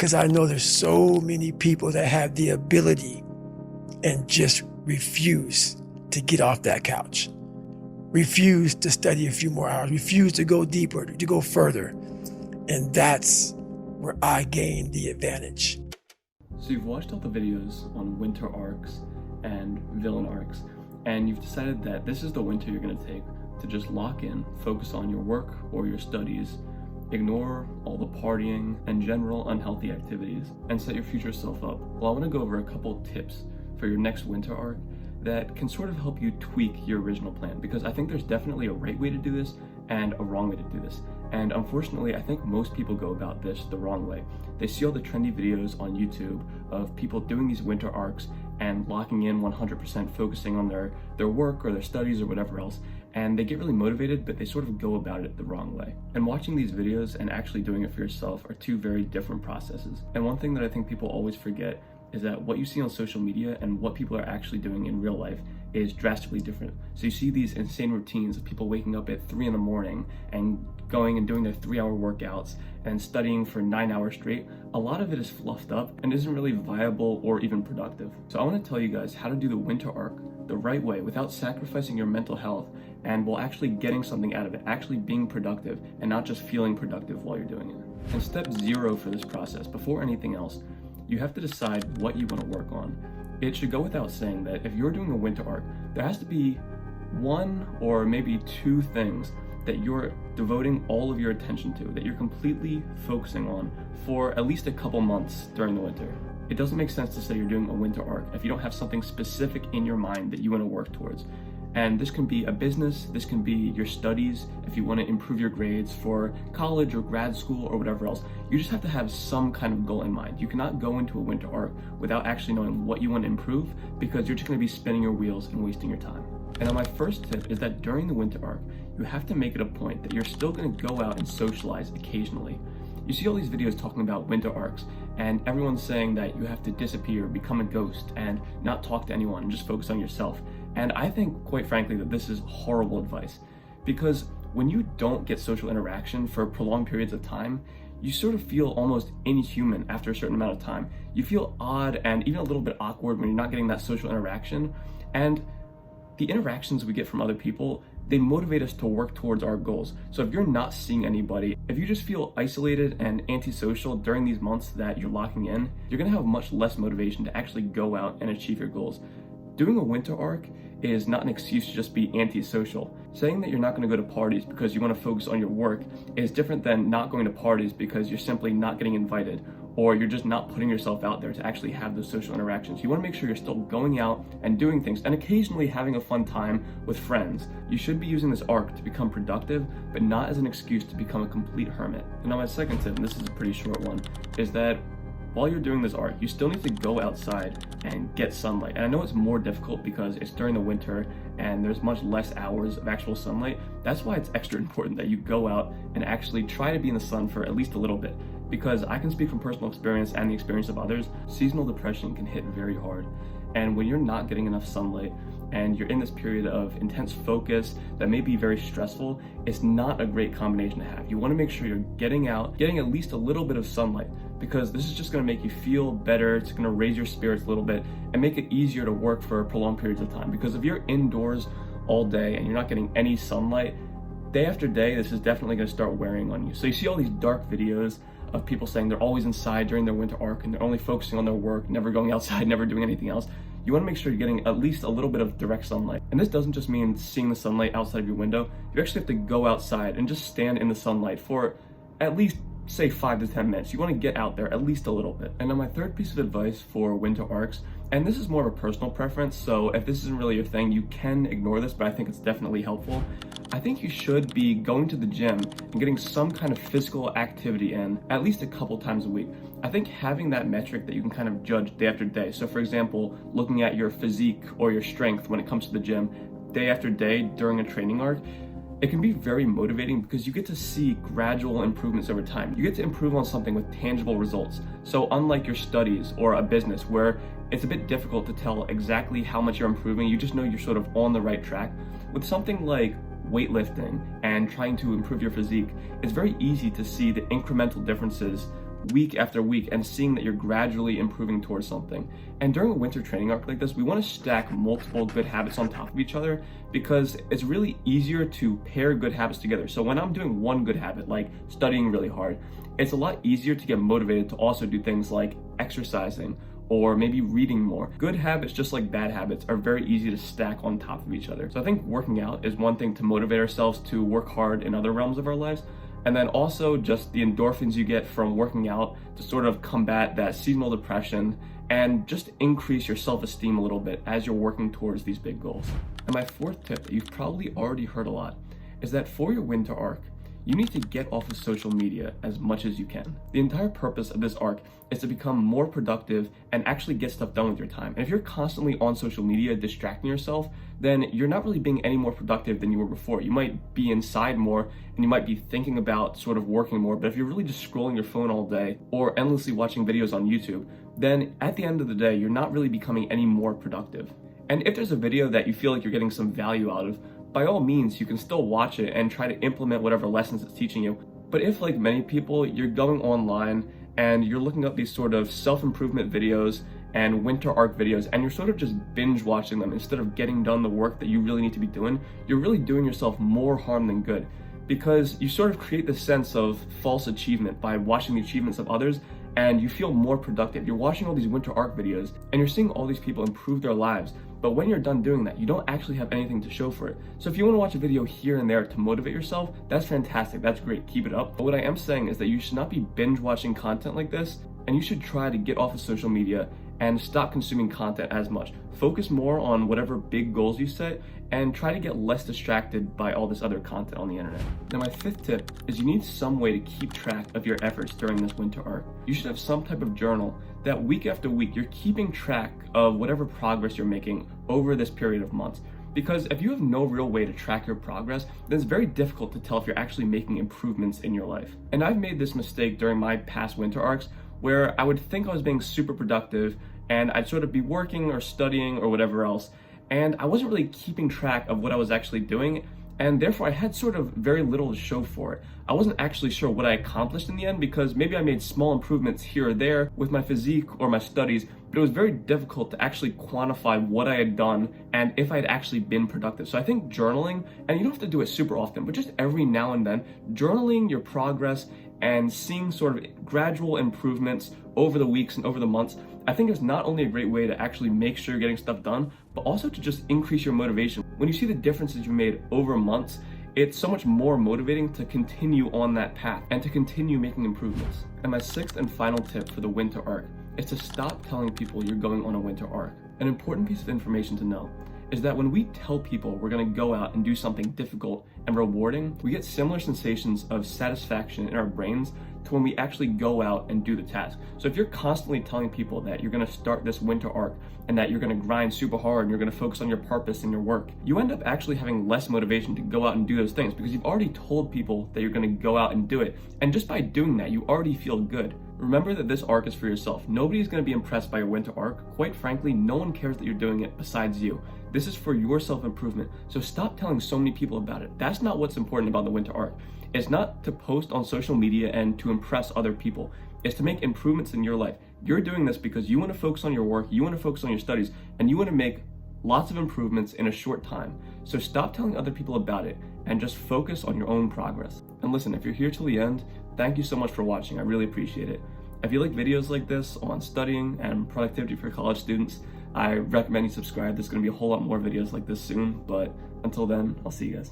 because I know there's so many people that have the ability and just refuse to get off that couch, refuse to study a few more hours, refuse to go deeper, to go further. And that's where I gain the advantage. So you've watched all the videos on winter arcs and villain arcs, and you've decided that this is the winter you're going to take to just lock in, focus on your work or your studies, ignore all the partying and general unhealthy activities, and set your future self up. Well, I want to go over a couple tips for your next winter arc that can sort of help you tweak your original plan, because I think there's definitely a right way to do this and a wrong way to do this. And unfortunately, I think most people go about this the wrong way. They see all the trendy videos on YouTube of people doing these winter arcs and locking in 100%, focusing on their work or their studies or whatever else, and they get really motivated, but they sort of go about it the wrong way. And watching these videos and actually doing it for yourself are two very different processes. And one thing that I think people always forget is that what you see on social media and what people are actually doing in real life is drastically different. So you see these insane routines of people waking up at 3 in the morning and going and doing their 3-hour workouts and studying for 9 hours straight. A lot of it is fluffed up and isn't really viable or even productive. So I want to tell you guys how to do the winter arc the right way without sacrificing your mental health, and while actually getting something out of it, actually being productive and not just feeling productive while you're doing it. And step 0 for this process, before anything else, you have to decide what you want to work on. It should go without saying that if you're doing a winter arc, there has to be 1 or maybe 2 things that you're devoting all of your attention to, that you're completely focusing on for at least a couple months during the winter. It doesn't make sense to say you're doing a winter arc if you don't have something specific in your mind that you want to work towards. And this can be a business, this can be your studies, if you want to improve your grades for college or grad school or whatever else. You just have to have some kind of goal in mind. You cannot go into a winter arc without actually knowing what you want to improve, because you're just going to be spinning your wheels and wasting your time. And now my first tip is that during the winter arc, you have to make it a point that you're still going to go out and socialize occasionally. You see all these videos talking about winter arcs, and everyone's saying that you have to disappear, become a ghost, and not talk to anyone, and just focus on yourself. And I think, quite frankly, that this is horrible advice, because when you don't get social interaction for prolonged periods of time, you sort of feel almost inhuman after a certain amount of time. You feel odd and even a little bit awkward when you're not getting that social interaction. And the interactions we get from other people, they motivate us to work towards our goals. So if you're not seeing anybody, if you just feel isolated and antisocial during these months that you're locking in, you're gonna have much less motivation to actually go out and achieve your goals. Doing a winter arc is not an excuse to just be antisocial. Saying that you're not going to go to parties because you want to focus on your work is different than not going to parties because you're simply not getting invited, or you're just not putting yourself out there to actually have those social interactions. You want to make sure you're still going out and doing things and occasionally having a fun time with friends. You should be using this arc to become productive, but not as an excuse to become a complete hermit. And now my second tip, and this is a pretty short one, is that while you're doing this arc, you still need to go outside and get sunlight. And I know it's more difficult because it's during the winter and there's much less hours of actual sunlight. That's why it's extra important that you go out and actually try to be in the sun for at least a little bit. Because I can speak from personal experience and the experience of others, seasonal depression can hit very hard. And when you're not getting enough sunlight and you're in this period of intense focus that may be very stressful, it's not a great combination to have. You want to make sure you're getting out, getting at least a little bit of sunlight, because this is just going to make you feel better. It's going to raise your spirits a little bit and make it easier to work for prolonged periods of time. Because if you're indoors all day and you're not getting any sunlight, day after day, this is definitely going to start wearing on you. So you see all these dark videos of people saying they're always inside during their winter arc and they're only focusing on their work, never going outside, never doing anything else. You want to make sure you're getting at least a little bit of direct sunlight. And this doesn't just mean seeing the sunlight outside of your window. You actually have to go outside and just stand in the sunlight for at least, say, 5 to 10 minutes. You want to get out there at least a little bit. And now my third piece of advice for winter arcs, and this is more of a personal preference, so if this isn't really your thing, you can ignore this, but I think it's definitely helpful. I think you should be going to the gym and getting some kind of physical activity in at least a couple times a week. I think having that metric that you can kind of judge day after day. So for example, looking at your physique or your strength when it comes to the gym day after day during a training arc, it can be very motivating because you get to see gradual improvements over time. You get to improve on something with tangible results. So unlike your studies or a business where it's a bit difficult to tell exactly how much you're improving, you just know you're sort of on the right track. With something like weightlifting and trying to improve your physique, it's very easy to see the incremental differences week after week and seeing that you're gradually improving towards something. And during a winter training arc like this, we want to stack multiple good habits on top of each other because it's really easier to pair good habits together. So when I'm doing one good habit, like studying really hard, it's a lot easier to get motivated to also do things like exercising or maybe reading more. Good habits, just like bad habits, are very easy to stack on top of each other. So I think working out is one thing to motivate ourselves to work hard in other realms of our lives. And then also just the endorphins you get from working out to sort of combat that seasonal depression and just increase your self-esteem a little bit as you're working towards these big goals. And my fourth tip that you've probably already heard a lot is that for your winter arc, you need to get off of social media as much as you can. The entire purpose of this arc is to become more productive and actually get stuff done with your time. And if you're constantly on social media distracting yourself, then you're not really being any more productive than you were before. You might be inside more and you might be thinking about sort of working more, but if you're really just scrolling your phone all day or endlessly watching videos on YouTube, then at the end of the day, you're not really becoming any more productive. And if there's a video that you feel like you're getting some value out of, by all means, you can still watch it and try to implement whatever lessons it's teaching you. But if, like many people, you're going online and you're looking up these sort of self-improvement videos and winter arc videos and you're sort of just binge watching them instead of getting done the work that you really need to be doing, you're really doing yourself more harm than good, because you sort of create this sense of false achievement by watching the achievements of others and you feel more productive. You're watching all these winter arc videos and you're seeing all these people improve their lives. But when you're done doing that, you don't actually have anything to show for it. So if you want to watch a video here and there to motivate yourself, that's fantastic, that's great, keep it up. But what I am saying is that you should not be binge watching content like this, and you should try to get off of social media and stop consuming content as much. Focus more on whatever big goals you set and try to get less distracted by all this other content on the internet. Now my fifth tip is you need some way to keep track of your efforts during this winter arc. You should have some type of journal that week after week you're keeping track of whatever progress you're making over this period of months. Because if you have no real way to track your progress, then it's very difficult to tell if you're actually making improvements in your life. And I've made this mistake during my past winter arcs where I would think I was being super productive and I'd sort of be working or studying or whatever else, and I wasn't really keeping track of what I was actually doing, and therefore I had sort of very little to show for it. I wasn't actually sure what I accomplished in the end because maybe I made small improvements here or there with my physique or my studies, but it was very difficult to actually quantify what I had done and if I had actually been productive. So I think journaling, and you don't have to do it super often, but just every now and then, journaling your progress and seeing sort of gradual improvements over the weeks and over the months, I think is not only a great way to actually make sure you're getting stuff done, but also to just increase your motivation. When you see the differences you've made over months, it's so much more motivating to continue on that path and to continue making improvements. And my sixth and final tip for the winter arc is to stop telling people you're going on a winter arc. An important piece of information to know is that when we tell people we're going to go out and do something difficult and rewarding, we get similar sensations of satisfaction in our brains to when we actually go out and do the task. So if you're constantly telling people that you're going to start this winter arc and that you're going to grind super hard and you're going to focus on your purpose and your work, you end up actually having less motivation to go out and do those things because you've already told people that you're going to go out and do it. And just by doing that, you already feel good. Remember that this arc is for yourself. Nobody's going to be impressed by your winter arc. Quite frankly, no one cares that you're doing it besides you. This is for your self-improvement. So stop telling so many people about it. That's not what's important about the winter arc. It's not to post on social media and to impress other people. It's to make improvements in your life. You're doing this because you want to focus on your work, you want to focus on your studies, and you want to make lots of improvements in a short time. So stop telling other people about it and just focus on your own progress. And listen, if you're here till the end, thank you so much for watching. I really appreciate it. If you like videos like this on studying and productivity for college students, I recommend you subscribe. There's going to be a whole lot more videos like this soon, but until then, I'll see you guys.